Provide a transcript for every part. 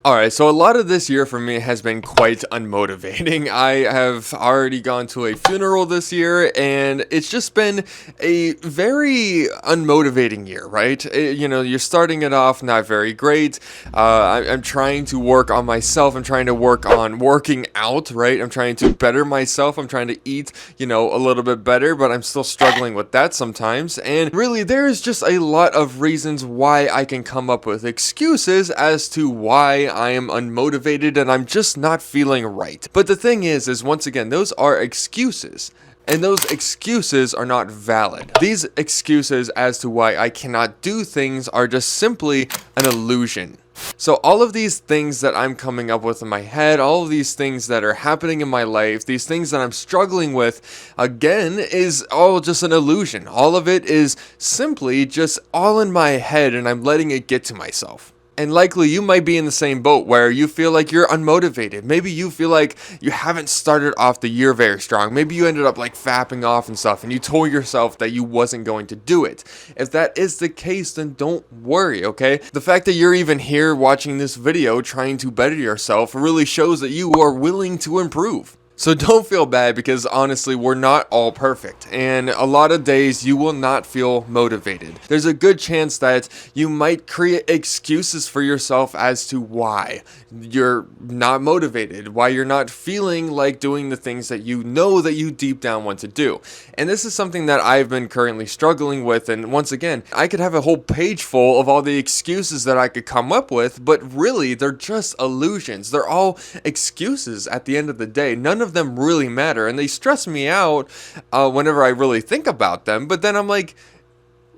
Alright, so a lot of this year for me has been quite unmotivating. I have already gone to a funeral this year, and it's just been a very unmotivating year, right? You're starting it off not very great. I'm trying to work on myself. I'm trying to work on working out, right? I'm trying to better myself. I'm trying to eat, a little bit better, but I'm still struggling with that sometimes. And really, there's just a lot of reasons why I can come up with excuses as to why I am unmotivated and I'm just not feeling right. But the thing is once again, those are excuses. And those excuses are not valid. These excuses as to why I cannot do things are just simply an illusion. So all of these things that I'm coming up with in my head, all of these things that are happening in my life, these things that I'm struggling with, again, is all just an illusion. All of it is simply just all in my head and I'm letting it get to myself. And likely you might be in the same boat where you feel like you're unmotivated. Maybe you feel like you haven't started off the year very strong. Maybe you ended up like fapping off and stuff and you told yourself that you wasn't going to do it. If that is the case, then don't worry, okay? The fact that you're even here watching this video trying to better yourself really shows that you are willing to improve. So don't feel bad because honestly, we're not all perfect. And a lot of days you will not feel motivated. There's a good chance that you might create excuses for yourself as to why you're not motivated, why you're not feeling like doing the things that you know that you deep down want to do. And this is something that I've been currently struggling with. And once again, I could have a whole page full of all the excuses that I could come up with, but really they're just illusions. They're all excuses at the end of the day. None of them really matter, and they stress me out whenever I really think about them. But then I'm like,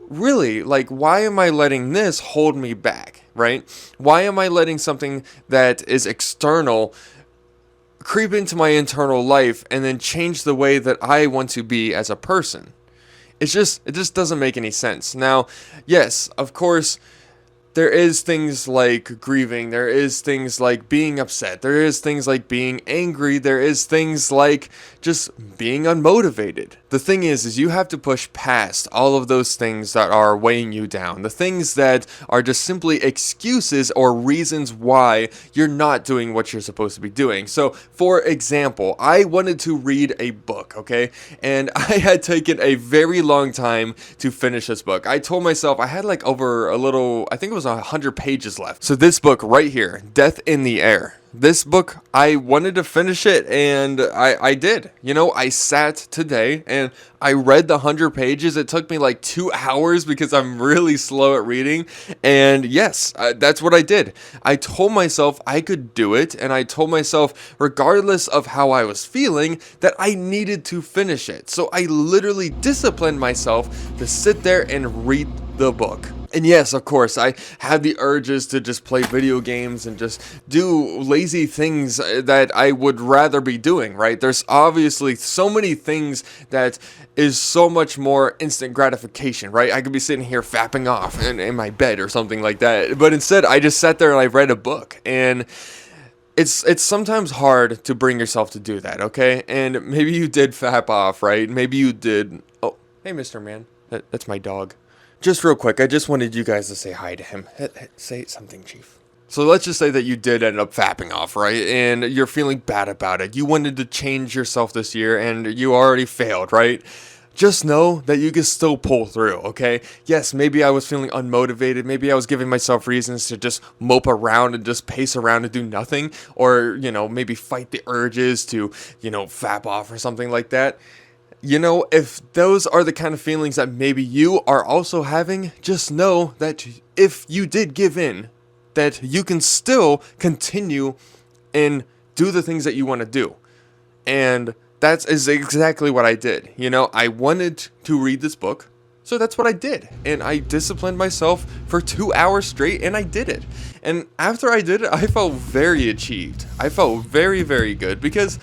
really, like, why am I letting this hold me back, right? Why am I letting something that is external creep into my internal life and then change the way that I want to be as a person? It just doesn't make any sense. Now, yes, of course, there is things like grieving, there is things like being upset, there is things like being angry, there is things like just being unmotivated. The thing is you have to push past all of those things that are weighing you down, the things that are just simply excuses or reasons why you're not doing what you're supposed to be doing. So, for example, I wanted to read a book, okay? And I had taken a very long time to finish this book. I told myself I had like over I think it was 100 pages left. So this book right here, Death in the Air. This book, I wanted to finish it, and I did. I sat today, and I read the 100 pages. It took me like 2 hours because I'm really slow at reading, and yes, that's what I did. I told myself I could do it, and I told myself, regardless of how I was feeling, that I needed to finish it. So I literally disciplined myself to sit there and read the book. And yes, of course, I had the urges to just play video games and just do lazy things that I would rather be doing, right? There's obviously so many things that is so much more instant gratification, right? I could be sitting here fapping off in my bed or something like that. But instead, I just sat there and I read a book. And it's sometimes hard to bring yourself to do that, okay? And maybe you did fap off, right? Maybe you did. Oh, hey, Mr. Man. That's my dog. Just real quick, I just wanted you guys to say hi to him. Say something, Chief. So let's just say that you did end up fapping off, right? And you're feeling bad about it. You wanted to change yourself this year and you already failed, right? Just know that you can still pull through, okay? Yes, maybe I was feeling unmotivated. Maybe I was giving myself reasons to just mope around and just pace around and do nothing. Or, maybe fight the urges to, fap off or something like that. If those are the kind of feelings that maybe you are also having, just know that if you did give in, that you can still continue and do the things that you want to do. And that is exactly what I did. I wanted to read this book, so that's what I did. And I disciplined myself for 2 hours straight, and I did it. And after I did it, I felt very achieved. I felt very, very good because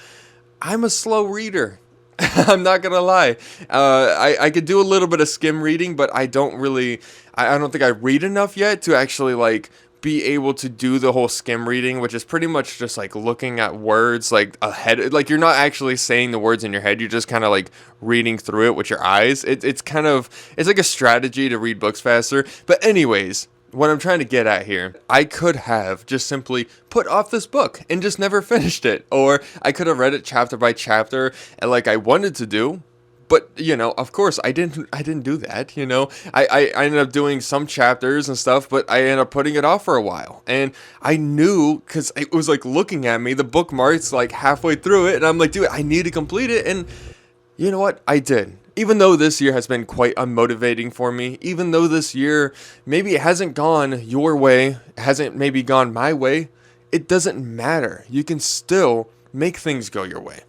I'm a slow reader. I'm not gonna lie. I could do a little bit of skim reading, but I don't think I read enough yet to actually like be able to do the whole skim reading, which is pretty much just like looking at words like ahead. Like you're not actually saying the words in your head. You're just kind of like reading through it with your eyes. It's like a strategy to read books faster. But anyways, what I'm trying to get at here, I could have just simply put off this book and just never finished it. Or I could have read it chapter by chapter and like I wanted to do. But, you know, of course, I didn't do that, you know. I ended up doing some chapters and stuff, but I ended up putting it off for a while. And I knew, because it was like looking at me, the bookmark's like halfway through it, and I'm like, dude, I need to complete it. And you know what? I did. Even though this year has been quite unmotivating for me, even though this year maybe it hasn't gone your way, hasn't maybe gone my way, it doesn't matter. You can still make things go your way.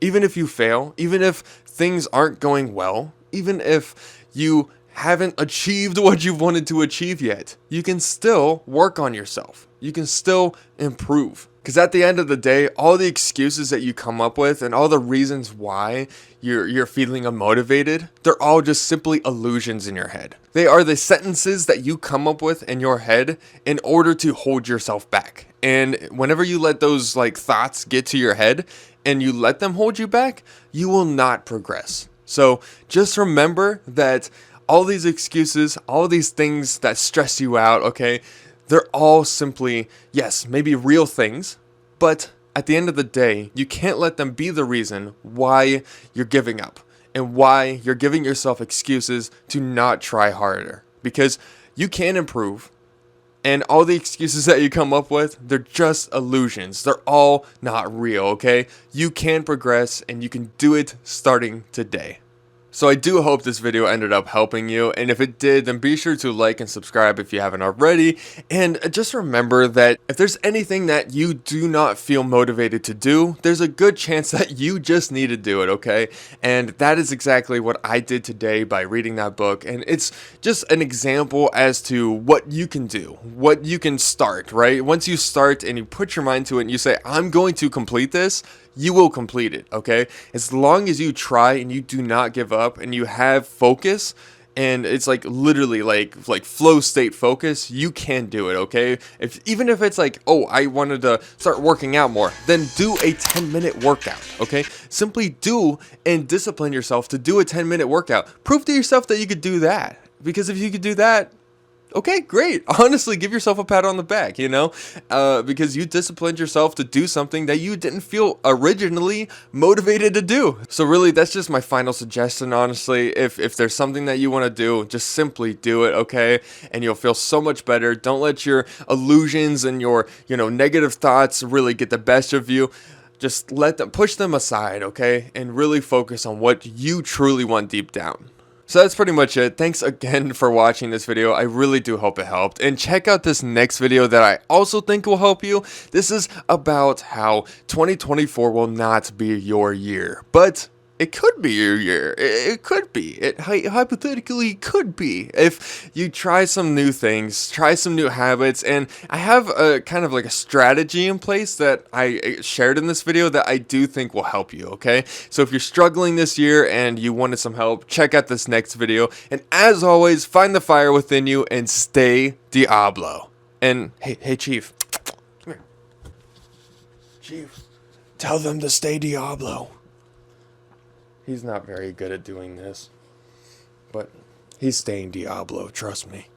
Even if you fail, even if things aren't going well, even if you haven't achieved what you've wanted to achieve yet, you can still work on yourself. You can still improve. Because at the end of the day, all the excuses that you come up with and all the reasons why you're feeling unmotivated, they're all just simply illusions in your head. They are the sentences that you come up with in your head in order to hold yourself back. And whenever you let those like thoughts get to your head and you let them hold you back, you will not progress. So just remember that all these excuses, all these things that stress you out, okay, they're all simply, yes, maybe real things, but at the end of the day, you can't let them be the reason why you're giving up and why you're giving yourself excuses to not try harder. Because you can improve, and all the excuses that you come up with, they're just illusions. They're all not real, okay? You can progress, and you can do it starting today. So I do hope this video ended up helping you, and if it did, then be sure to like and subscribe if you haven't already, and just remember that if there's anything that you do not feel motivated to do, there's a good chance that you just need to do it, okay? And that is exactly what I did today by reading that book, and it's just an example as to what you can do, what you can start, right? Once you start and you put your mind to it and you say, I'm going to complete this, you will complete it, okay? As long as you try and you do not give up and you have focus, and it's like literally like flow state focus, you can do it, okay? Even if it's like, oh, I wanted to start working out more, then do a 10-minute workout, okay? Simply do and discipline yourself to do a 10-minute workout. Prove to yourself that you could do that, because if you could do that, okay, great. Honestly, give yourself a pat on the back, you know, because you disciplined yourself to do something that you didn't feel originally motivated to do. So really, that's just my final suggestion, honestly. If there's something that you want to do, just simply do it, okay? And you'll feel so much better. Don't let your illusions and your, negative thoughts really get the best of you. Just push them aside, okay? And really focus on what you truly want deep down. So that's pretty much it. Thanks again for watching this video. I really do hope it helped. And check out this next video that I also think will help you. This is about how 2024 will not be your year, but it could be your year. It could be. It hypothetically could be if you try some new things, try some new habits. And I have a kind of like a strategy in place that I shared in this video that I do think will help you, okay? So if you're struggling this year and you wanted some help, check out this next video. And as always, find the fire within you and stay Diablo. And hey, Chief. Come here. Chief, tell them to stay Diablo. He's not very good at doing this, but he's staying Diablo, trust me.